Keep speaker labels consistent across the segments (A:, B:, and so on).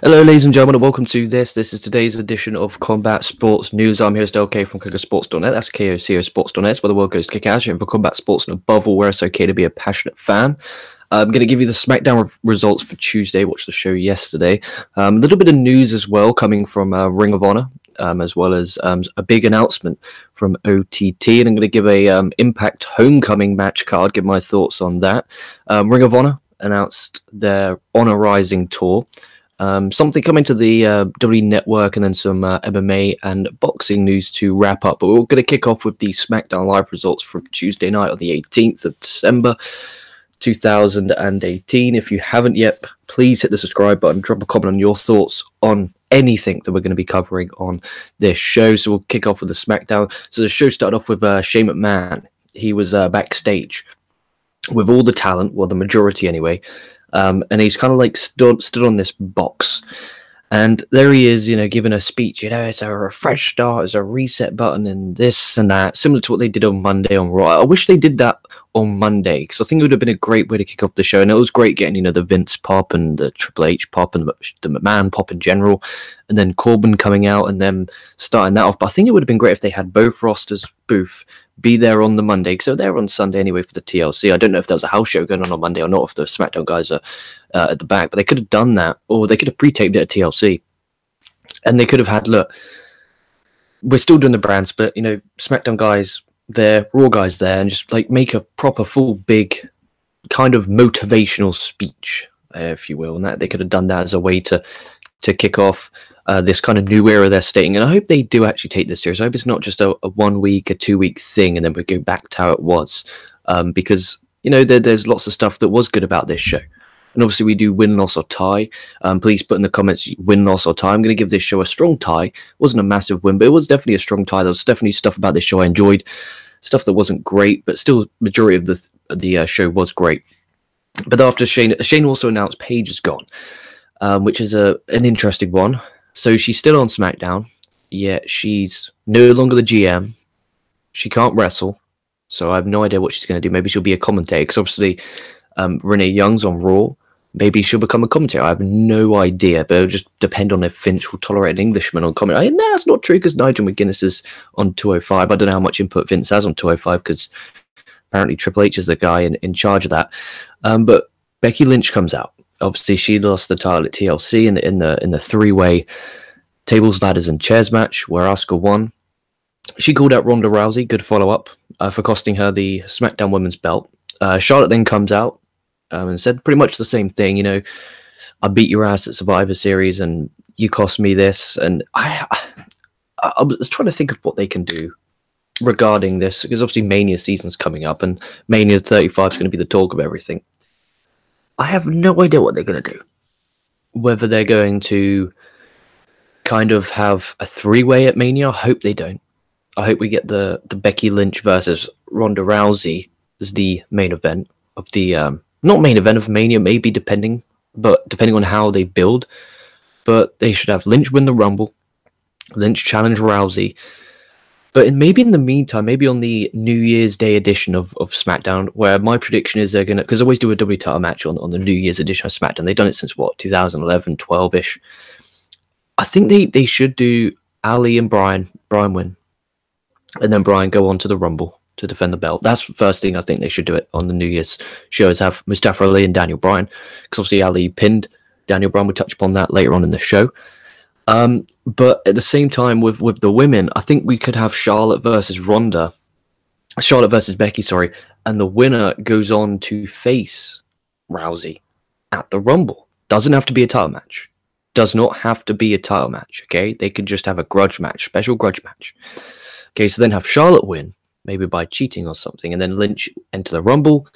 A: Hello, ladies and gentlemen, and welcome to this. This is today's edition of Combat Sports News. I'm here, LK from KocoSports.net. That's KoCoSports.net, where the world goes to kick ass and for combat sports and above all, where it's okay to be a passionate fan. I'm going to give you the Smackdown results for Tuesday. Watched the show yesterday. A little bit of news as well coming from Ring of Honor, as well as a big announcement from OTT. And I'm going to give a Impact Homecoming match card, give my thoughts on that. Ring of Honor announced their Honor Rising tour. Something coming to the WWE Network, and then some MMA and boxing news to wrap up. But we're going to kick off with the SmackDown Live results from Tuesday night on the 18th of December, 2018. If you haven't yet, please hit the subscribe button, drop a comment on your thoughts on anything that we're going to be covering on this show. So we'll kick off with the SmackDown. So the show started off with Shane McMahon. He was backstage with all the talent, well, the majority anyway. And he's kind of like stood on this box, and there he is, giving a speech. It's a fresh start, it's a reset button, and this and that, similar to what they did on Monday on Raw. I wish they did that on Monday, because I think it would have been a great way to kick off the show. And it was great getting, the Vince pop and the Triple H pop and the McMahon pop in general, and then Corbin coming out and then starting that off. But I think it would have been great if they had both rosters, Booth, be there on the Monday. So they're on Sunday anyway for the TLC. I don't know if there was a house show going on Monday or not, if the SmackDown guys are at the back, but they could have done that, or they could have pre-taped it at TLC. And they could have had, look, we're still doing the brand split, SmackDown guys there, Raw guys there, and just like make a proper full big kind of motivational speech, if you will. And that they could have done that as a way to kick off this kind of new era they're stating. And I hope they do actually take this serious. I hope it's not just a 1 week, a 2 week thing, and then we go back to how it was. Because, there's lots of stuff that was good about this show. And obviously we do win, loss, or tie. Please put in the comments win, loss, or tie. I'm going to give this show a strong tie. It wasn't a massive win, but it was definitely a strong tie. There was definitely stuff about this show I enjoyed. Stuff that wasn't great, but still majority of the show was great. But after Shane also announced Paige is gone, which is an interesting one. So she's still on SmackDown, yet she's no longer the GM. She can't wrestle, so I have no idea what she's going to do. Maybe she'll be a commentator, because obviously Renee Young's on Raw. Maybe she'll become a commentator. I have no idea, but it'll just depend on if Vince will tolerate an Englishman on commentary. No, that's not true, because Nigel McGuinness is on 205. I don't know how much input Vince has on 205, because apparently Triple H is the guy in charge of that. But Becky Lynch comes out. Obviously, she lost the title at TLC in the three-way tables, ladders, and chairs match, where Asuka won. She called out Ronda Rousey, good follow-up, for costing her the SmackDown Women's belt. Charlotte then comes out and said pretty much the same thing. I beat your ass at Survivor Series, and you cost me this. And I was trying to think of what they can do regarding this, because obviously Mania season's coming up, and Mania 35 is going to be the talk of everything. I have no idea what they're going to do. Whether they're going to kind of have a three-way at Mania, I hope they don't. I hope we get the Becky Lynch versus Ronda Rousey as the main event of the not main event of Mania, maybe depending on how they build. But they should have Lynch win the Rumble, Lynch challenge Rousey. But maybe in the meantime, maybe on the New Year's Day edition of SmackDown, where my prediction is they're going to, because I always do a WWE title match on the New Year's edition of SmackDown. They've done it since, 2011, 12-ish. I think they should do Ali and Brian win. And then Brian go on to the Rumble to defend the belt. That's the first thing I think they should do it on the New Year's show, is have Mustafa Ali and Daniel Bryan. Because obviously Ali pinned Daniel Bryan. We'll touch upon that later on in the show. But at the same time, with the women, I think we could have Charlotte versus Becky, sorry, and the winner goes on to face Rousey at the Rumble. Doesn't have to be a title match. Does not have to be a title match, okay? They could just have a grudge match, special grudge match. Okay, so then have Charlotte win, maybe by cheating or something, and then Lynch enter the Rumble,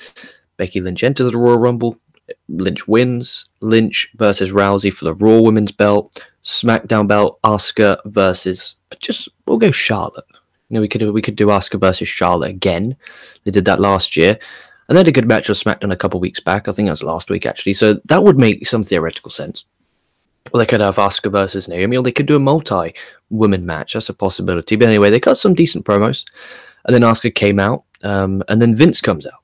A: Becky Lynch enter the Royal Rumble, Lynch wins, Lynch versus Rousey for the Raw Women's belt, SmackDown belt, Asuka versus, we'll go Charlotte. We could do Asuka versus Charlotte again. They did that last year, and they had a good match on SmackDown a couple weeks back. I think that was last week actually. So that would make some theoretical sense. Or they could have Asuka versus Naomi, or they could do a multi-women match. That's a possibility. But anyway, they cut some decent promos, and then Asuka came out, and then Vince comes out,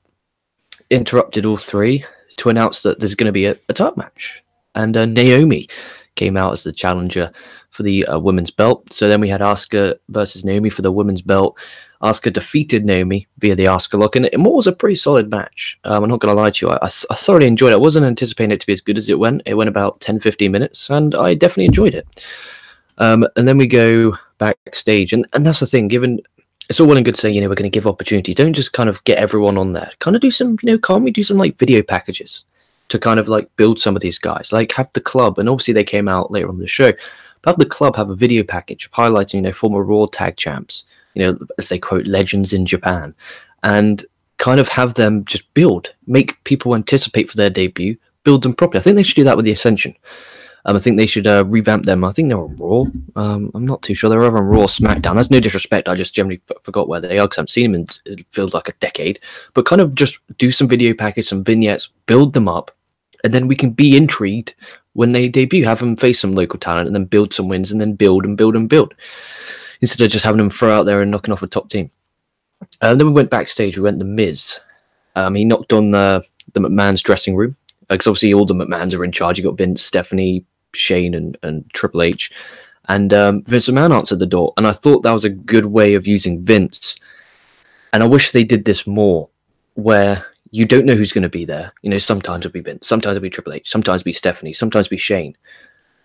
A: interrupted all three to announce that there's going to be a title match. And Naomi came out as the challenger for the women's belt. So then we had Asuka versus Naomi for the women's belt. Asuka defeated Naomi via the Asuka lock, and it was a pretty solid match. I'm not going to lie to you. I thoroughly enjoyed it. I wasn't anticipating it to be as good as it went. It went about 10-15 minutes, and I definitely enjoyed it. And then we go backstage, and that's the thing, given it's all well and good saying, we're going to give opportunities. Don't just kind of get everyone on there. Kind of do some, can't we do some like video packages to kind of like build some of these guys? Like have the club, and obviously they came out later on the show, but have the club have a video package of highlighting, former Raw tag champs, as they quote, legends in Japan, and kind of have them just make people anticipate for their debut, build them properly. I think they should do that with the Ascension. I think they should revamp them. I think they're on Raw. I'm not too sure. They're over on Raw SmackDown. That's no disrespect. I just generally forgot where they are because I haven't seen them in, it feels like a decade. But kind of just do some video package, some vignettes, build them up, and then we can be intrigued when they debut. Have them face some local talent and then build some wins and then build and build and build. Instead of just having them throw out there and knocking off a top team. Then we went backstage. We went to Miz. He knocked on the McMahon's dressing room. Because obviously all the McMahons are in charge. You got Vince, Stephanie, Shane, and Triple H. And Vince McMahon answered the door. And I thought that was a good way of using Vince. And I wish they did this more, where you don't know who's going to be there. Sometimes it'll be Vince, sometimes it'll be Triple H, sometimes it'll be Stephanie, sometimes it'll be Shane.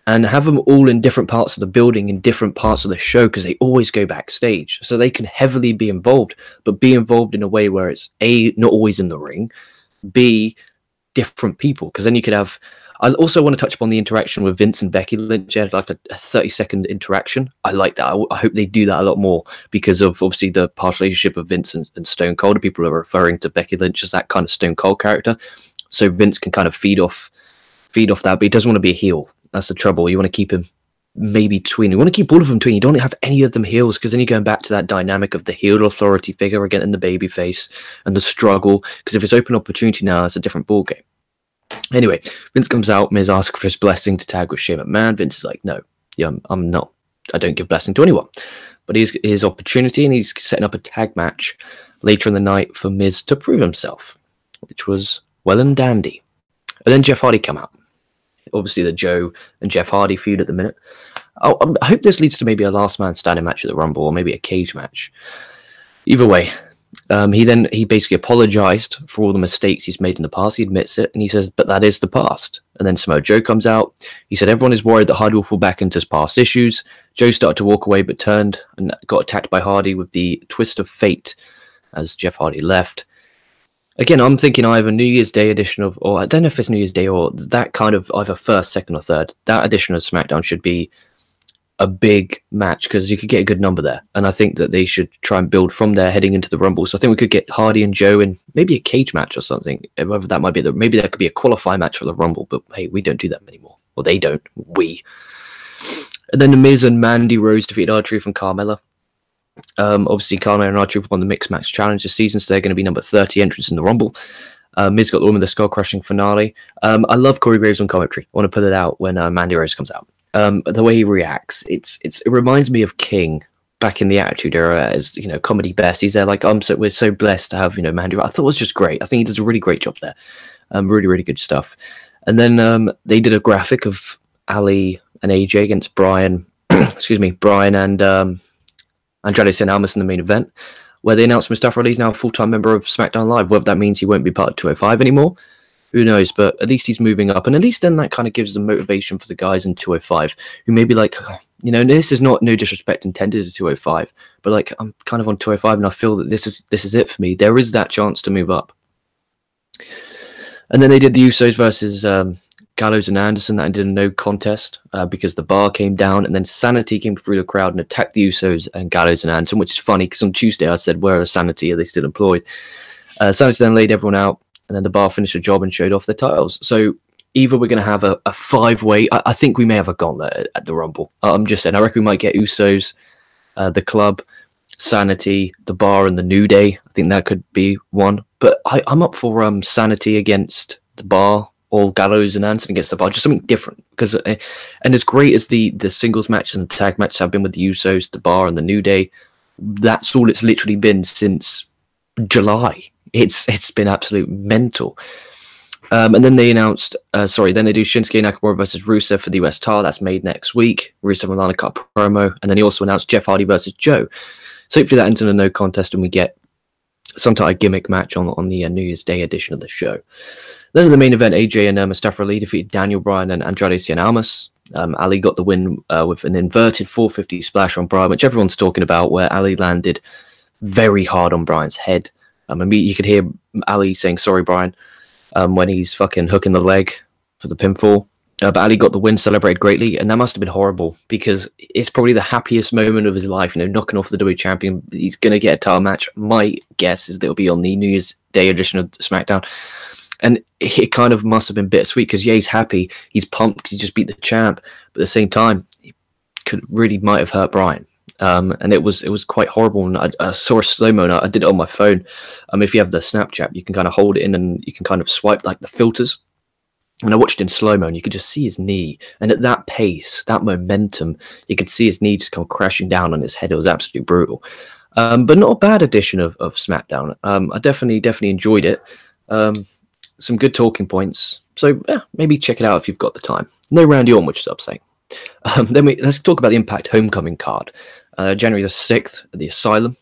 A: And have them all in different parts of the building, in different parts of the show, because they always go backstage. So they can heavily be involved, but be involved in a way where it's A, not always in the ring, B, different people. Because then you could have... I also want to touch upon the interaction with Vince and Becky Lynch. Had like a 30-second interaction. I like that. I hope they do that a lot more, because of obviously the past relationship of Vince and Stone Cold. People are referring to Becky Lynch as that kind of Stone Cold character. So Vince can kind of feed off that, but he doesn't want to be a heel. That's the trouble. You want to keep him maybe tween. You want to keep all of them tween. You don't want to have any of them heels, because then you're going back to that dynamic of the heel authority figure again in the baby face and the struggle. Because if it's open opportunity now, it's a different ballgame. Anyway, Vince comes out. Miz asks for his blessing to tag with Shane McMahon. Vince is like, no, I'm not. I don't give blessing to anyone. But he's his opportunity, and he's setting up a tag match later in the night for Miz to prove himself, which was well and dandy. And then Jeff Hardy come out. Obviously, the Joe and Jeff Hardy feud at the minute. I hope this leads to maybe a last man standing match at the Rumble, or maybe a cage match. Either way, he basically apologized for all the mistakes he's made in the past. He admits it, and he says, but that is the past. And then Samoa Joe comes out. He said everyone is worried that Hardy will fall back into his past issues. Joe started to walk away, but turned and got attacked by Hardy with the twist of fate as Jeff Hardy left. Again, I'm thinking either New Year's Day edition of, or I don't know if it's New Year's Day or that kind of either first, second, or third. That edition of SmackDown should be a big match, because you could get a good number there. And I think that they should try and build from there heading into the Rumble. So I think we could get Hardy and Joe in maybe a cage match or something. Whether that might be maybe that could be a qualifying match for the Rumble. But hey, we don't do that anymore. Well, they don't. We. And then The Miz and Mandy Rose defeated R-Truth and Carmella. Obviously, Carmella and R-Truth won the Mixed Match Challenge this season, so they're going to be number 30 entrants in the Rumble. Miz got the woman with the skull-crushing finale. I love Corey Graves on commentary. I want to put it out when Mandy Rose comes out. The way he reacts, it reminds me of King back in the Attitude Era, as comedy best. He's there like, we're so blessed to have Mandy. I thought it was just great. I think he does a really great job there. Really, really good stuff. And then they did a graphic of Ali and AJ against Brian, Brian and Andrade Cien Almas in the main event, where they announced Mustafa Ali's now a full-time member of SmackDown Live. Whether that means he won't be part of 205 anymore, who knows? But at least he's moving up, and at least then that kind of gives the motivation for the guys in 205 who may be like, this is not no disrespect intended to 205, but like I'm kind of on 205 and I feel that this is it for me. There is that chance to move up. And then they did the Usos versus Gallows and Anderson. That ended in no contest because the bar came down, and then Sanity came through the crowd and attacked the Usos and Gallows and Anderson, which is funny because on Tuesday I said, where are Sanity? Are they still employed? Sanity then laid everyone out, and then the bar finished the job and showed off their titles. So either we're going to have a five-way... I think we may have a gauntlet at the Rumble. I'm just saying, I reckon we might get Usos, the Club, Sanity, the Bar, and the New Day. I think that could be one. But I'm up for Sanity against the Bar, or Gallows and Anderson against the Bar. Just something different. Because and as great as the singles matches and tag matches have been with the Usos, the Bar, and the New Day, that's all it's literally been since July. It's been absolute mental. And then they announced, then they do Shinsuke Nakamura versus Rusev for the US title. That's made next week. Rusev and Lana cut a promo. And then he also announced Jeff Hardy versus Joe. So hopefully that ends in a no contest and we get some type of gimmick match on the New Year's Day edition of the show. Then in the main event, AJ and Mustafa Ali defeated Daniel Bryan and Andrade Cien Almas. Ali got the win with an inverted 450 splash on Bryan, which everyone's talking about, where Ali landed very hard on Bryan's head. I mean, you could hear Ali saying, sorry, Bryan, when he's fucking hooking the leg for the pinfall. But Ali got the win, celebrated greatly, and that must have been horrible because it's probably the happiest moment of his life, knocking off the WWE champion. He's going to get a title match. My guess is that it'll be on the New Year's Day edition of SmackDown. And it kind of must have been bittersweet because, yeah, he's happy, he's pumped, he just beat the champ, but at the same time, he might have hurt Bryan. And it was quite horrible. And I saw a slow-mo, and I did it on my phone. If you have the Snapchat, you can kind of hold it in and you can kind of swipe like the filters. And I watched it in slow-mo, and you could just see his knee. And at that pace, that momentum, you could see his knee just come crashing down on his head. It was absolutely brutal. But not a bad edition of SmackDown. I definitely enjoyed it. Some good talking points. So yeah, maybe check it out if you've got the time. No Randy Orton, which is upsetting. Then let's talk about the Impact Homecoming card. January the 6th at the Asylum.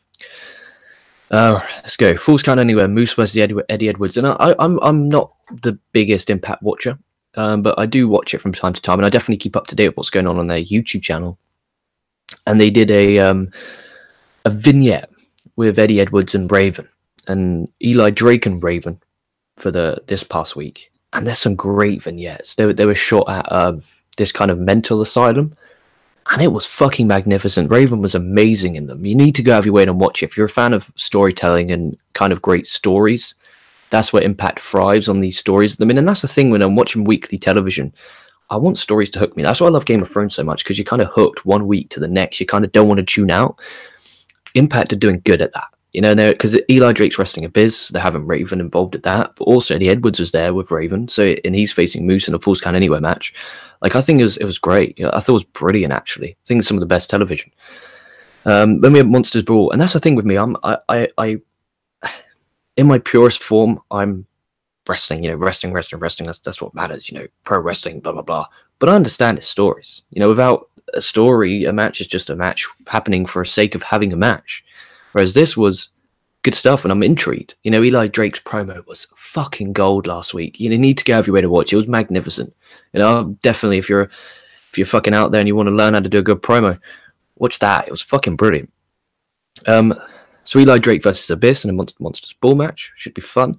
A: Let's go. Falls Count Anywhere, Moose versus Eddie Edwards. And I'm not the biggest Impact watcher, but I do watch it from time to time, and I definitely keep up to date with what's going on their YouTube channel. And they did a vignette with Eddie Edwards and Raven, and Eli Drake and Raven for this past week. And there's some great vignettes. They were shot at this kind of mental asylum. And it was fucking magnificent. Raven was amazing in them. You need to go out of your way and watch it. If you're a fan of storytelling and kind of great stories, that's where Impact thrives, on these stories. I mean, and that's the thing when I'm watching weekly television. I want stories to hook me. That's why I love Game of Thrones so much, because you're kind of hooked one week to the next. You kind of don't want to tune out. Impact are doing good at that. Because Eli Drake's wrestling a Biz, they're having Raven involved at that, but also Eddie Edwards was there with Raven, and he's facing Moose in a Falls Count Anywhere match. Like, I think it was great. I thought it was brilliant, actually. I think it's some of the best television. Then we have Monsters Brawl, and that's the thing with me. I in my purest form, I'm wrestling. Wrestling. That's what matters. Pro wrestling, blah blah blah. But I understand its stories. Without a story, a match is just a match happening for the sake of having a match. Whereas this was good stuff, and I'm intrigued. Eli Drake's promo was fucking gold last week. You need to go out of your way to watch. It was magnificent. Definitely, if you're fucking out there and you want to learn how to do a good promo, watch that. It was fucking brilliant. So Eli Drake versus Abyss in a Monsters Ball match should be fun.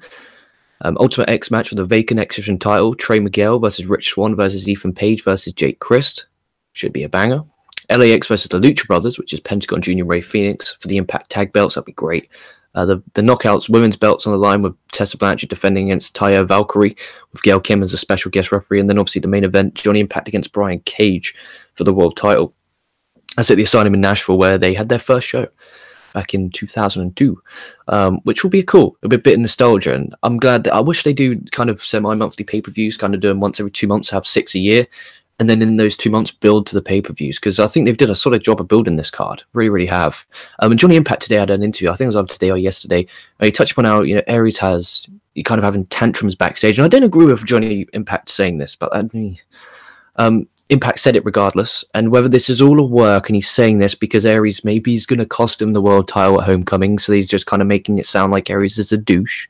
A: Ultimate X match for the vacant X Division title. Trey Miguel versus Rich Swann versus Ethan Page versus Jake Christ should be a banger. LAX versus the Lucha Brothers, which is Pentagon Junior, Ray Phoenix for the Impact Tag Belts. That'd be great. The Knockouts women's belts on the line with Tessa Blanchard defending against Taya Valkyrie with Gail Kim as a special guest referee. And then obviously the main event, Johnny Impact against Brian Cage for the world title. That's at the Asylum in Nashville, where they had their first show back in 2002, which will be cool. It'll be a bit of nostalgia. And I'm glad that I wish they do kind of semi-monthly pay-per-views, kind of doing once every 2 months, have 6 a year. And then in those 2 months, build to the pay-per-views, because I think they've done a solid job of building this card. Really, really have. And Johnny Impact today, I had an interview. I think it was up today or yesterday. And he touched upon how Aries has you kind of having tantrums backstage. And I don't agree with Johnny Impact saying this, but Impact said it regardless. And whether this is all a work and he's saying this because Aries maybe he's going to cost him the world title at Homecoming, so he's just kind of making it sound like Aries is a douche.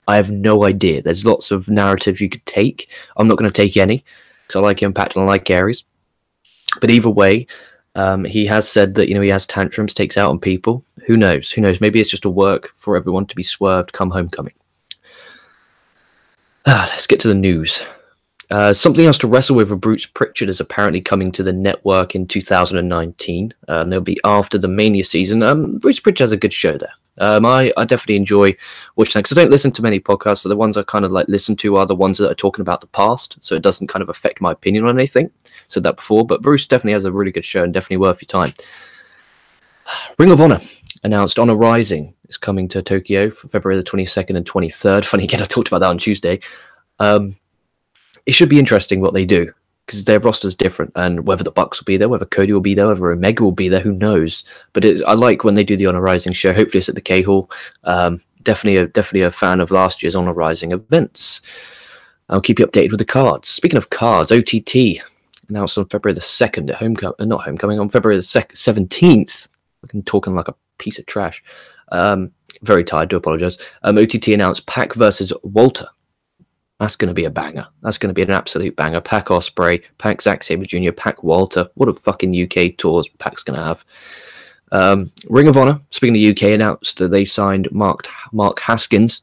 A: I have no idea. There's lots of narratives you could take. I'm not going to take any, because I like Impact and I like Aries. But either way, he has said that, he has tantrums, takes out on people. Who knows? Who knows? Maybe it's just a work for everyone to be swerved come Homecoming. Let's get to the news. Something else to wrestle with Bruce Pritchard is apparently coming to the network in 2019. They'll be after the Mania season. Bruce Pritchard has a good show there. I definitely enjoy watching that, because I don't listen to many podcasts, so the ones I kind of listen to are the ones that are talking about the past, so it doesn't kind of affect my opinion on anything. Said that before, but Bruce definitely has a really good show and definitely worth your time. Ring of Honor announced Honor Rising is coming to Tokyo for February the 22nd and 23rd. Funny again, I talked about that on Tuesday. It should be interesting what they do, because their roster's different, and whether the Bucks will be there, whether Cody will be there, whether Omega will be there, who knows? But I like when they do the Honor Rising show. Hopefully it's at the K-Hall. Definitely a fan of last year's Honor Rising events. I'll keep you updated with the cards. Speaking of cards, OTT announced on February the 2nd at Homecoming, on February the 17th. I'm talking like a piece of trash. Very tired, do apologize. OTT announced Pac versus Walter. That's going to be a banger. That's going to be an absolute banger. Pac Ospreay, Pac Zack Sabre Jr., Pac Walter. What a fucking UK tour Pac's going to have. Ring of Honor, speaking of UK, announced that they signed Mark Haskins.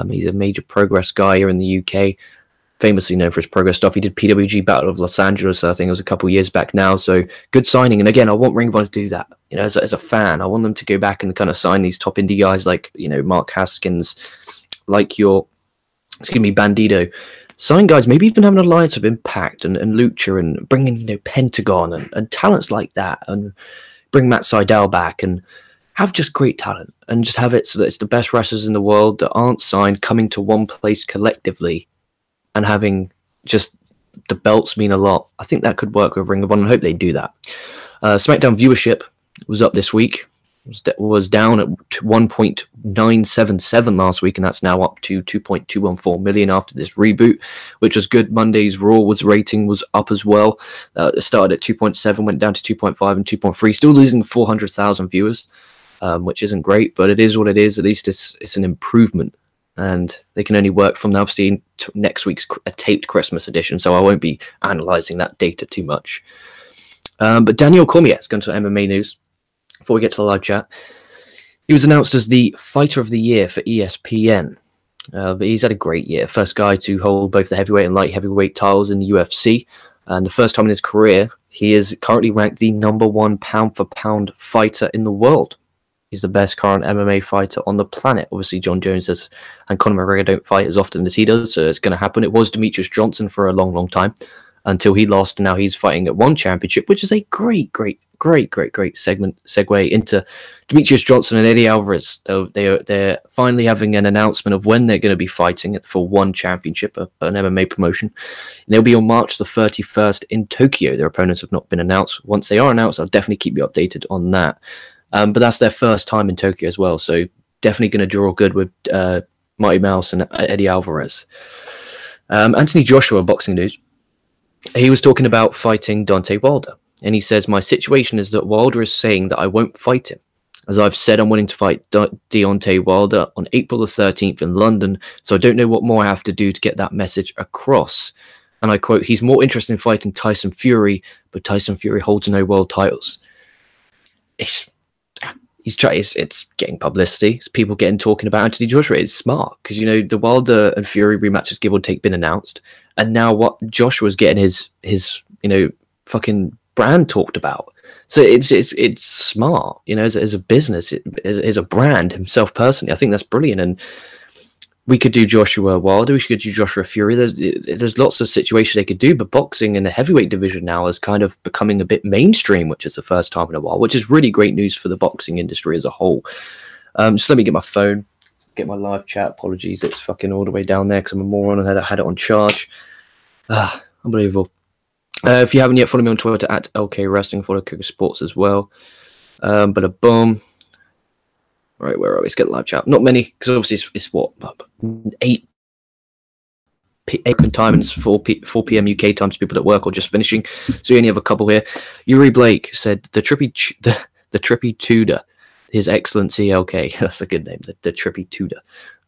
A: He's a major Progress guy here in the UK, famously known for his Progress stuff. He did PWG Battle of Los Angeles, I think it was a couple of years back now. So good signing. And again, I want Ring of Honor to do that. You know, as a fan, I want them to go back and kind of sign these top indie guys like, you know, Mark Haskins, like Bandito. Sign guys, maybe even have an alliance of Impact and Lucha, and bring in, you know, Pentagon and talents like that, and bring Matt Sydal back and have just great talent, and just have it so that it's the best wrestlers in the world that aren't signed coming to one place collectively and having just the belts mean a lot. I think that could work with Ring of Honor. I hope they do that. SmackDown viewership was up this week. Was down at 1.977 last week, and that's now up to 2.214 million after this reboot, which was good. Monday's Raw rating was up as well. It started at 2.7, went down to 2.5 and 2.3, still losing 400,000 viewers, which isn't great, but it is what it is. At least it's an improvement, and they can only work from now. Obviously, next week's a taped Christmas edition, so I won't be analysing that data too much. But Daniel Cormier is going to MMA news. Before we get to the live chat, he was announced as the Fighter of the Year for ESPN. But he's had a great year. First guy to hold both the heavyweight and light heavyweight titles in the UFC. And the first time in his career, he is currently ranked the #1 pound-for-pound fighter in the world. He's the best current MMA fighter on the planet. Obviously, John Jones and Conor McGregor don't fight as often as he does, so it's going to happen. It was Demetrius Johnson for a long, long time, until he lost, and now he's fighting at one championship, which is a great segue into Demetrius Johnson and Eddie Alvarez. They're finally having an announcement of when they're going to be fighting for one championship, an MMA promotion. And they'll be on March the 31st in Tokyo. Their opponents have not been announced. Once they are announced, I'll definitely keep you updated on that. But that's their first time in Tokyo as well, so definitely going to draw good with Mighty Mouse and Eddie Alvarez. Anthony Joshua, boxing news. He was talking about fighting Deontay Wilder. And he says, my situation is that Wilder is saying that I won't fight him. As I've said, I'm willing to fight Deontay Wilder on April the 13th in London, so I don't know what more I have to do to get that message across. And I quote, he's more interested in fighting Tyson Fury, but Tyson Fury holds no world titles. It's getting publicity. It's people talking about Anthony Joshua. It's smart, because, you know, the Wilder and Fury rematches, give or take, been announced. And now what Joshua's getting his you know, fucking brand talked about. So it's smart, you know, as a business, as a brand himself personally. I think that's brilliant. And we could do Joshua Wilder, we could do Joshua Fury. There's lots of situations they could do, but boxing in the heavyweight division now is kind of becoming a bit mainstream, which is the first time in a while, which is really great news for the boxing industry as a whole. Just let me get my phone, get my live chat. Apologies, it's fucking all the way down there because I'm a moron and I had it on charge. Unbelievable. If you haven't yet, follow me on Twitter at LK Wrestling. Follow KocoSports as well. But a boom. Right, where are we? Let's get the live chat. Not many, because obviously it's what, 8 time, and it's 4 p.m. UK time, so people at work or just finishing. So you only have a couple here. Yuri Blake said the Trippy Tudor, His Excellency LK. That's a good name. The Trippy Tudor.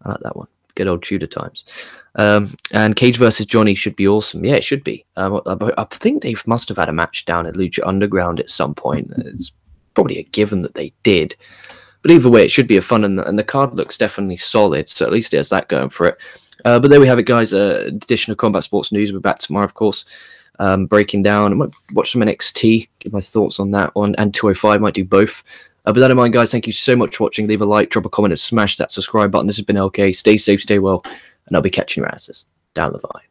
A: I like that one. Good old Tudor times. And Cage versus Johnny should be awesome. Yeah, it should be. I think they must have had a match down at Lucha Underground at some point. It's probably a given that they did. But either way, it should be a fun, and the card looks definitely solid, so at least there's that going for it. But there we have it, guys. Edition of Combat Sports News. We're back tomorrow, of course, breaking down. I might watch some NXT, give my thoughts on that one, and 205, might do both. But that in mind, guys, thank you so much for watching. Leave a like, drop a comment, and smash that subscribe button. This has been LK. Stay safe, stay well, and I'll be catching your asses down the line.